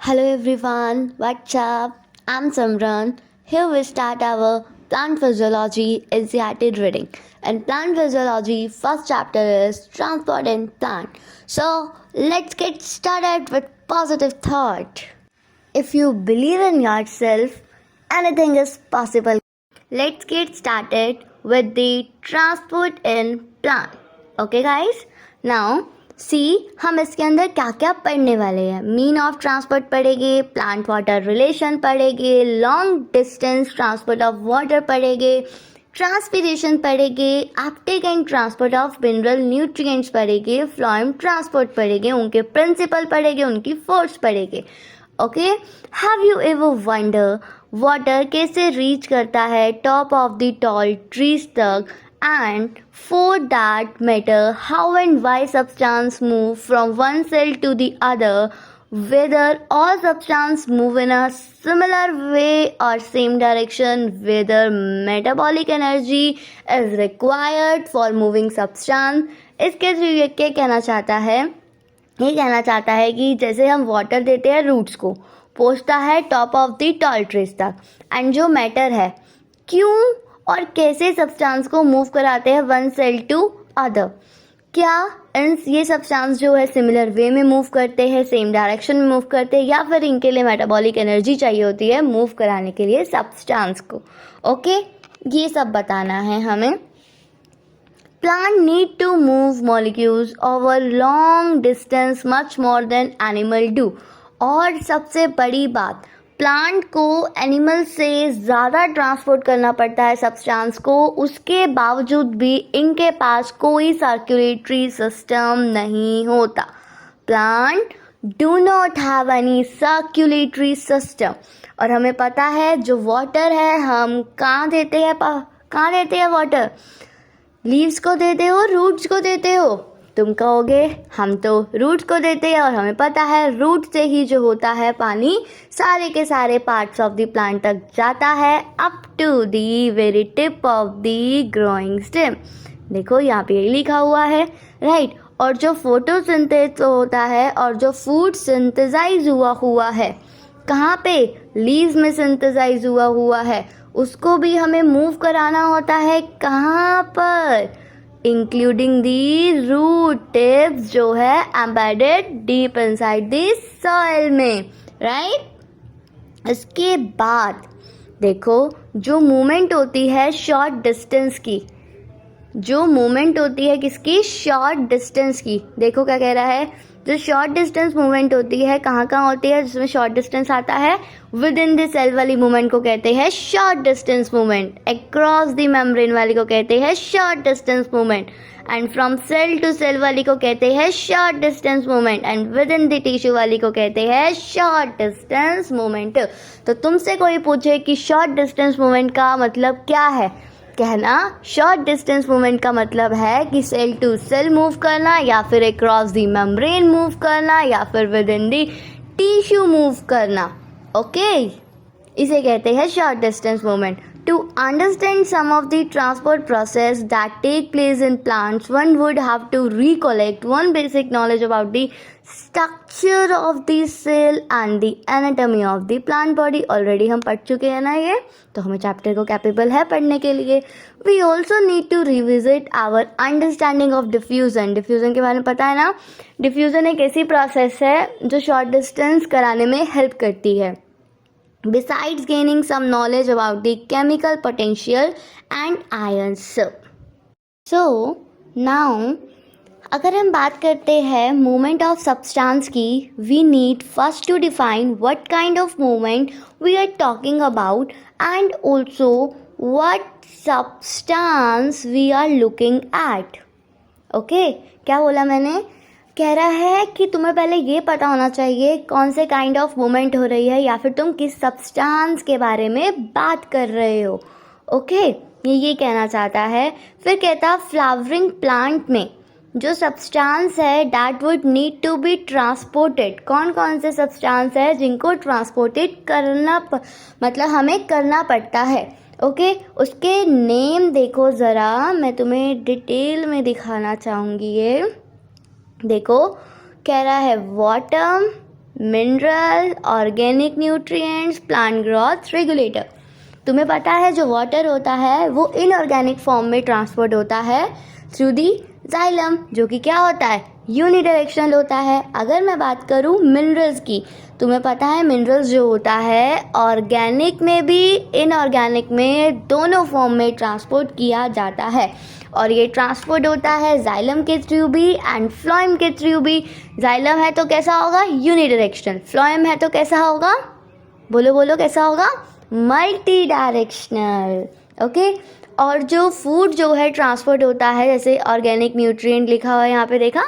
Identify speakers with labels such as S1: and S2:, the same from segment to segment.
S1: Hello everyone, what's up? I'm Samran. Here we start our plant physiology NCERT reading. And plant physiology first chapter is transport in plant. So let's get started with positive thought. If you believe in yourself, anything is possible. Let's get started with the transport in plant. Okay guys? Now सी हम इसके अंदर क्या क्या पढ़ने वाले हैं. Mean of transport पढ़ेंगे, plant water relation पढ़ेंगे, long distance transport of water पढ़ेंगे, ट्रांसपीरेशन पढ़ेंगे, Uptake and transport of mineral nutrients पढ़ेंगे, फ्लोएम ट्रांसपोर्ट पढ़ेंगे, उनके प्रिंसिपल पढ़ेंगे, उनकी फोर्स पढ़ेंगे. Okay, have you ever wonder water कैसे रीच करता है top of the tall trees तक, and for that matter how and why substance move from one cell to the other, whether all substance move in a similar way or same direction, whether metabolic energy is required for moving substance. इसके through ये क्या कहना चाहता है? ये कहना चाहता है कि जैसे हम वाटर देते हैं रूट्स को, पहुँचता है top of the tall trees तक, एंड जो मैटर है क्यों और कैसे सब्सटेंस को मूव कराते हैं वन सेल टू अदर. क्या ये सब्सटेंस जो है सिमिलर वे में मूव करते हैं, सेम डायरेक्शन में मूव करते हैं, या फिर इनके लिए मेटाबॉलिक एनर्जी चाहिए होती है मूव कराने के लिए सब्सटेंस को. ओके, ये सब बताना है हमें. Plant need to move molecules over long distance much more than animal do. और सबसे बड़ी बात, प्लांट को एनिमल से ज़्यादा ट्रांसपोर्ट करना पड़ता है सब्सटेंस को, उसके बावजूद भी इनके पास कोई सर्कुलेटरी सिस्टम नहीं होता. Plant do not have any circulatory system. और हमें पता है जो वाटर है हम कहाँ देते हैं वाटर? लीव्स को देते हो, रूट्स को देते हो? तुम कहोगे हम तो रूट्स को देते हैं, और हमें पता है रूट से ही जो होता है पानी सारे के सारे पार्ट्स ऑफ द प्लांट तक जाता है, up to the very tip of the growing stem. देखो यहाँ पे यही लिखा हुआ है, राइट. और जो फोटोसिंथेसिस होता है और जो फूड सिंथेसाइज हुआ है कहाँ पे? लीव्स में सिंथेसाइज हुआ है, उसको भी हमें मूव कराना होता है. कहाँ पर? इंक्लूडिंग दी रूट टिप्स जो है embedded deep inside the soil में, राइट. इसके बाद देखो जो मूवमेंट होती है शॉर्ट डिस्टेंस की, जो मूवमेंट होती है किसकी? शॉर्ट डिस्टेंस की. देखो क्या कह रहा है, जो शॉर्ट डिस्टेंस मूवमेंट होती है कहाँ होती है जिसमें शॉर्ट डिस्टेंस आता है? विद इन द सेल वाली मूवमेंट को कहते हैं short distance movement. Across the membrane वाली को कहते हैं short distance movement. And from cell to cell वाली को कहते हैं short distance movement. And within the tissue वाली को कहते हैं शॉर्ट डिस्टेंस मूवमेंट. तो तुमसे कोई पूछे कि शॉर्ट डिस्टेंस मूवमेंट का मतलब क्या है, कहना शॉर्ट डिस्टेंस मूवमेंट का मतलब है कि सेल टू सेल मूव करना, या फिर अक्रॉस द मेम्ब्रेन मूव करना, या फिर with in the tissue move करना. ओके, इसे कहते हैं short distance movement. To understand some of the transport process that take place in plants, one would have to recollect one basic knowledge about the structure of the cell and the anatomy of the plant body. Already हम पढ़ चुके हैं ना ये, तो हमें chapter को capable है पढ़ने के लिए. We also need to revisit our understanding of diffusion. Diffusion के बारे में पता है ना? डिफ्यूज़न एक ऐसी प्रोसेस है जो शॉर्ट डिस्टेंस कराने में हेल्प करती है. Besides gaining some knowledge about the chemical potential and ions. So now अगर हम बात करते हैं मूवमेंट ऑफ सब्सटेंस की, we need first to define what kind of movement we are talking about and also what substance we are looking at. Okay, क्या बोला मैंने? कह रहा है कि तुम्हें पहले ये पता होना चाहिए कौन से काइंड ऑफ मूवमेंट हो रही है, या फिर तुम किस सब्सटेंस के बारे में बात कर रहे हो. ओके, ये कहना चाहता है. फिर कहता फ्लावरिंग प्लांट में जो सब्सटेंस है that would need to be transported. कौन कौन से सब्सटेंस है जिनको ट्रांसपोर्टेड करना मतलब हमें करना पड़ता है. ओके, उसके नेम देखो ज़रा, मैं तुम्हें डिटेल में दिखाना चाहूँगी. ये देखो, कह रहा है वाटम, mineral, organic nutrients, plant growth regulator. तुम्हें पता है जो वाटर होता है वो इनऑर्गेनिक फॉर्म में ट्रांसपोर्ट होता है थ्रू दी जाइलम, जो कि क्या होता है, यूनिडायरेक्शनल होता है। अगर मैं बात करूँ मिनरल्स की, तुम्हें पता है मिनरल्स जो होता है ऑर्गेनिक में भी इनऑर्गेनिक में दोनों फॉर्म में ट्रांसपोर्ट किया जाता है, और ये ट्रांसपोर्ट होता है जाइलम के थ्रू भी एंड फ्लोएम के थ्रू भी। जाइलम है तो कैसा होगा, यूनिडायरेक्शनल। फ्लोएम है तो कैसा होगा, बोलो बोलो कैसा होगा, मल्टी डायरेक्शनल। ओके, और जो फूड जो है ट्रांसपोर्ट होता है, जैसे ऑर्गेनिक न्यूट्रिएंट लिखा हुआ है यहाँ पे देखा,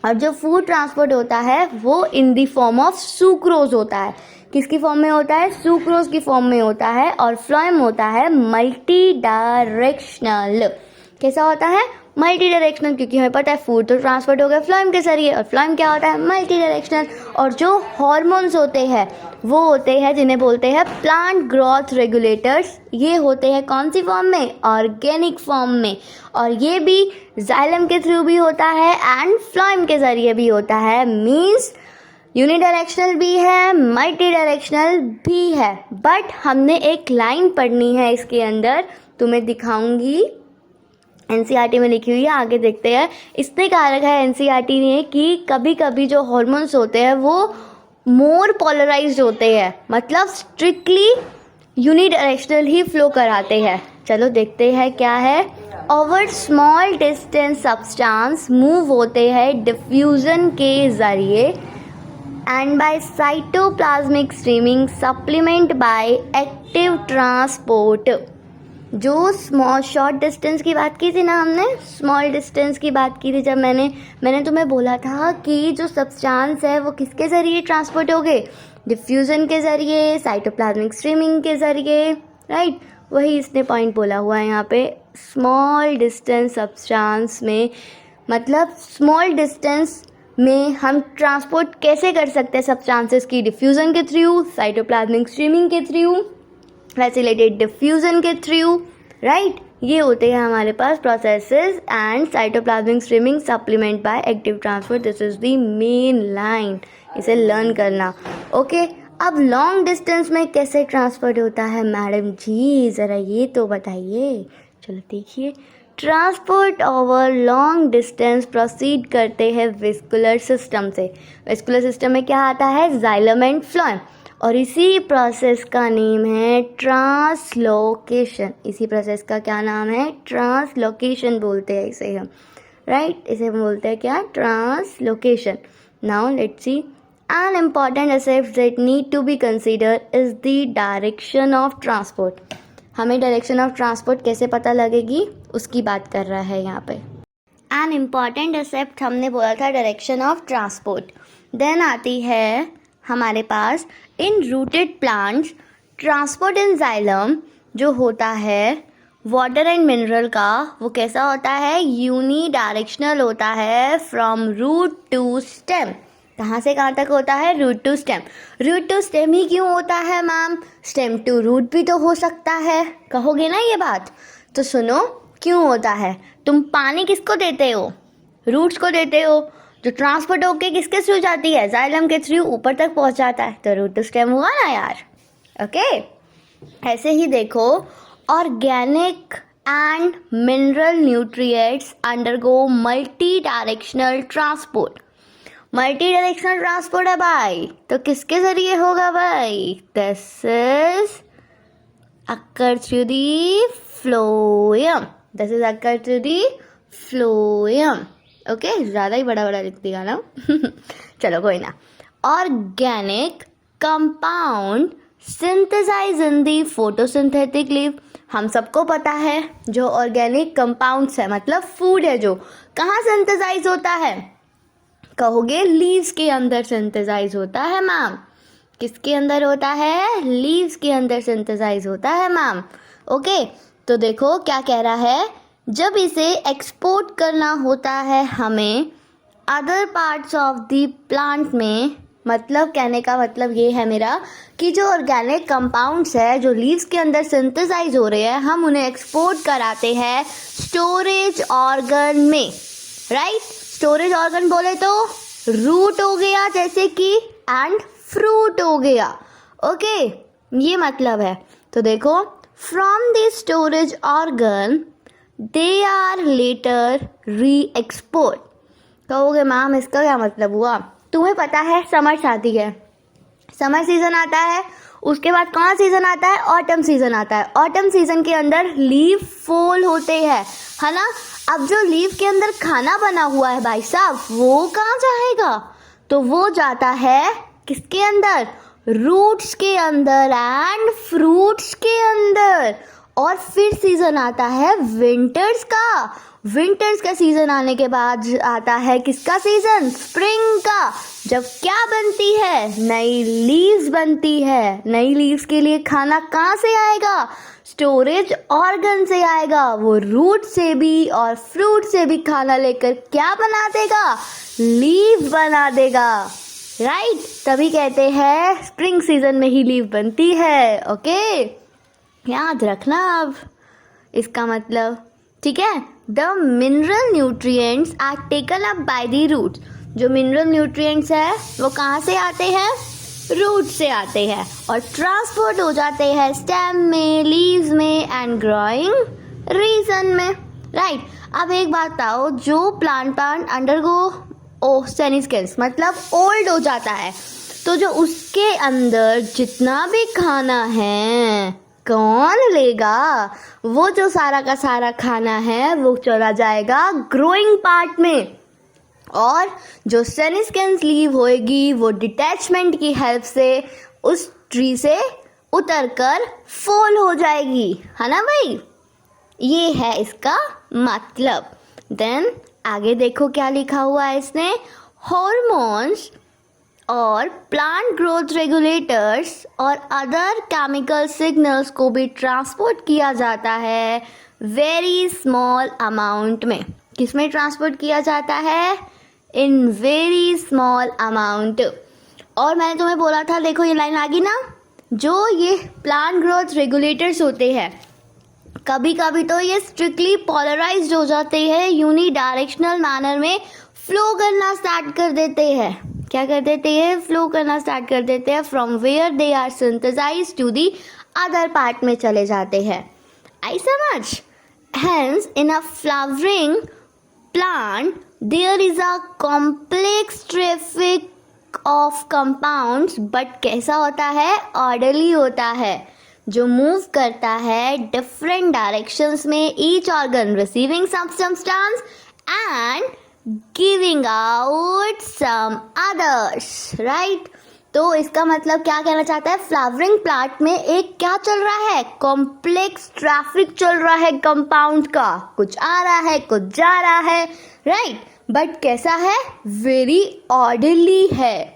S1: और जो फूड ट्रांसपोर्ट होता है वो in the form of sucrose होता है। किसकी फॉर्म में होता है, सुक्रोज की फॉर्म में होता है। और फ्लोएम होता है मल्टी डायरेक्शनल। कैसा होता है, मल्टी डायरेक्शनल, क्योंकि हमें पता है फूड तो ट्रांसपोर्ट हो गया फ्लोएम के जरिए, और फ्लोएम क्या होता है, मल्टी डायरेक्शनल। और जो हार्मोन्स होते हैं वो होते हैं जिन्हें बोलते हैं प्लांट ग्रोथ रेगुलेटर्स। ये होते हैं कौन सी फॉर्म में, ऑर्गेनिक फॉर्म में, और ये भी जाइलम के थ्रू भी होता है एंड फ्लोएम के जरिए भी होता है। मीन्स यूनिडायरेक्शनल भी है, मल्टी डायरेक्शनल भी है। बट हमने एक लाइन पढ़नी है इसके अंदर, तुम्हें दिखाऊंगी, एनसीईआरटी में लिखी हुई है, आगे देखते हैं। इसने कहा रखा है एनसीईआरटी ने कि कभी कभी जो हॉर्मोन्स होते हैं वो मोर पोलराइज्ड होते हैं, मतलब स्ट्रिक्टली यूनिडायरेक्शनल ही फ्लो कराते हैं। चलो देखते हैं क्या है। Over small distance substance move होते हैं डिफ्यूजन के जरिए and by cytoplasmic streaming supplement by active transport. जो स्मॉल शॉर्ट डिस्टेंस की बात की थी ना, हमने स्मॉल डिस्टेंस की बात की थी जब मैंने तुम्हें बोला था कि जो सब्सटेंस है वो किसके ज़रिए ट्रांसपोर्ट हो गए, डिफ्यूज़न के ज़रिए, साइटोप्लाज्मिक स्ट्रीमिंग के ज़रिए, राइट। वही इसने पॉइंट बोला हुआ है यहाँ पे, स्मॉल डिस्टेंस सब्सटेंस में, मतलब स्मॉल डिस्टेंस में हम ट्रांसपोर्ट कैसे कर सकते हैं सब्सटेंसेस की, डिफ्यूज़न के थ्रू, साइटोप्लाज्मिक स्ट्रीमिंग के थ्रू, फैसिलिटेट डिफ्यूजन के थ्रू, राइट। ये होते हैं हमारे पास processes and cytoplasmic streaming supplement by active transport. This is the main line, इसे लर्न करना। ओके, अब लॉन्ग डिस्टेंस में कैसे ट्रांसपोर्ट होता है मैडम जी, ज़रा ये तो बताइए। चलो देखिए, transport over long distance proceed करते हैं वेस्कुलर सिस्टम से। वेस्कुलर सिस्टम में क्या आता है, जाइलम एंड फ्लोएम, और इसी प्रोसेस का नेम है ट्रांसलोकेशन। इसी प्रोसेस का क्या नाम है, ट्रांसलोकेशन बोलते हैं इसे हम, राइट। इसे हम बोलते हैं क्या, translocation. Now let's see, an important aspect that need to be consider is the direction of transport. हमें डायरेक्शन ऑफ ट्रांसपोर्ट कैसे पता लगेगी उसकी बात कर रहा है यहाँ पे। एन इम्पॉर्टेंट एस्पेक्ट हमने बोला था डायरेक्शन ऑफ ट्रांसपोर्ट। देन आती है हमारे पास in rooted plants transport in xylem जो होता है वाटर एंड मिनरल का, वो कैसा होता है, यूनी डायरेक्शनल होता है फ्रॉम रूट टू स्टेम। कहाँ से कहाँ तक होता है, root to stem. Root to stem ही क्यों होता है मैम, स्टेम टू रूट भी तो हो सकता है, कहोगे ना ये बात। तो सुनो क्यों होता है। तुम पानी किसको देते हो, रूट्स को देते हो, जो ट्रांसपोर्ट होके किसके थ्रू जाती है, जाइलम के थ्रू ऊपर तक पहुंच जाता है, तो रूट टू स्टेम हुआ ना यार। ओके, ऐसे ही देखो, organic and mineral nutrients undergo multi directional transport. Multi directional transport है भाई, तो किसके जरिए होगा भाई, this is occur through the phloem. This is occur through the phloem. Okay, ज़्यादा ही बड़ा बड़ा लिख दिया ना चलो कोई ना। ऑर्गेनिक कंपाउंड सिंथेसाइज इन दी फोटोसिंथेटिक लीव। हम सबको पता है जो ऑर्गेनिक कंपाउंड्स है मतलब फूड है, जो कहाँ सिंथेसाइज होता है, कहोगे लीव्स के अंदर सिंथेसाइज होता है मैम। किसके अंदर होता है, लीव्स के अंदर सिंथेसाइज होता है मैम। ओके, तो देखो क्या कह रहा है, जब इसे एक्सपोर्ट करना होता है हमें other parts of the plant में, मतलब कहने का मतलब ये है मेरा कि जो ऑर्गेनिक कंपाउंड्स है जो लीव्स के अंदर सिंथेसाइज हो रहे हैं, हम उन्हें एक्सपोर्ट कराते हैं स्टोरेज ऑर्गन में, राइट। स्टोरेज ऑर्गन बोले तो रूट हो गया, जैसे कि एंड फ्रूट हो गया. ओके, ये मतलब है. तो देखो, from the storage organ they are later re export. कहोगे मैम इसका क्या मतलब हुआ? तुम्हें पता है समर्स आती है, समर सीजन आता है, उसके बाद कौन सा सीजन आता है? ऑटम सीजन आता है. ऑटम सीजन के अंदर लीव फॉल होते हैं, है ना. अब जो लीव के अंदर खाना बना हुआ है भाई साहब, वो कहाँ जाएगा? तो वो जाता है किसके अंदर? रूट्स के अंदर एंड फ्रूट्स के अंदर. और फिर सीजन आता है विंटर्स का. विंटर्स का सीजन आने के बाद आता है किसका सीजन? स्प्रिंग का. जब क्या बनती है? नई लीव्स बनती है. नई लीव्स के लिए खाना कहाँ से आएगा? स्टोरेज ऑर्गन से आएगा. वो रूट से भी और फ्रूट से भी खाना लेकर क्या बना देगा? लीव बना देगा. राइट, तभी कहते हैं स्प्रिंग सीजन में ही लीव बनती है. ओके, याद रखना अब इसका मतलब. ठीक है, the mineral nutrients are taken up by the roots. जो मिनरल न्यूट्रिएंट्स है वो कहाँ से आते हैं? रूट से आते हैं और ट्रांसपोर्ट हो जाते हैं स्टेम में, लीव्स में एंड ग्रोइंग रीजन में. राइट, अब एक बात बताओ, जो प्लांट अंडरगो सेनेस्केंस मतलब ओल्ड हो जाता है, तो जो उसके अंदर जितना भी खाना है कौन लेगा? वो जो सारा का सारा खाना है वो चला जाएगा ग्रोइंग पार्ट में. और जो सेनेस्केंस लीव होएगी वो डिटैचमेंट की हेल्प से उस ट्री से उतरकर फॉल हो जाएगी, है ना भाई. ये है इसका मतलब. देन आगे देखो क्या लिखा हुआ है इसने. हॉर्मोन्स और प्लांट ग्रोथ रेगुलेटर्स और अदर केमिकल सिग्नल्स को भी ट्रांसपोर्ट किया जाता है वेरी स्मॉल अमाउंट में. किस में ट्रांसपोर्ट किया जाता है? In very small amount. और मैंने तुम्हें बोला था, देखो ये लाइन आ गई ना, जो ये प्लांट ग्रोथ रेगुलेटर्स होते हैं कभी कभी तो ये स्ट्रिक्टली पोलराइज्ड हो जाते हैं, यूनिडायरेक्शनल मैनर में फ्लो करना स्टार्ट कर देते हैं. क्या कर देते हैं? फ्लो करना स्टार्ट कर देते हैं. From where they are synthesized to the other part में चले जाते हैं. आई समझ. Hence in a flowering plant there is a complex traffic of compounds, but कैसा होता है? ऑर्डरली होता है, जो मूव करता है डिफरेंट डायरेक्शंस में, each organ receiving some substance and giving out some others. Right, तो इसका मतलब क्या कहना चाहता है? फ्लावरिंग प्लांट में एक क्या चल रहा है? कॉम्प्लेक्स ट्रैफिक चल रहा है कंपाउंड का. कुछ आ रहा है, कुछ जा रहा है. राइट, बट कैसा है? वेरी ऑर्डरली है.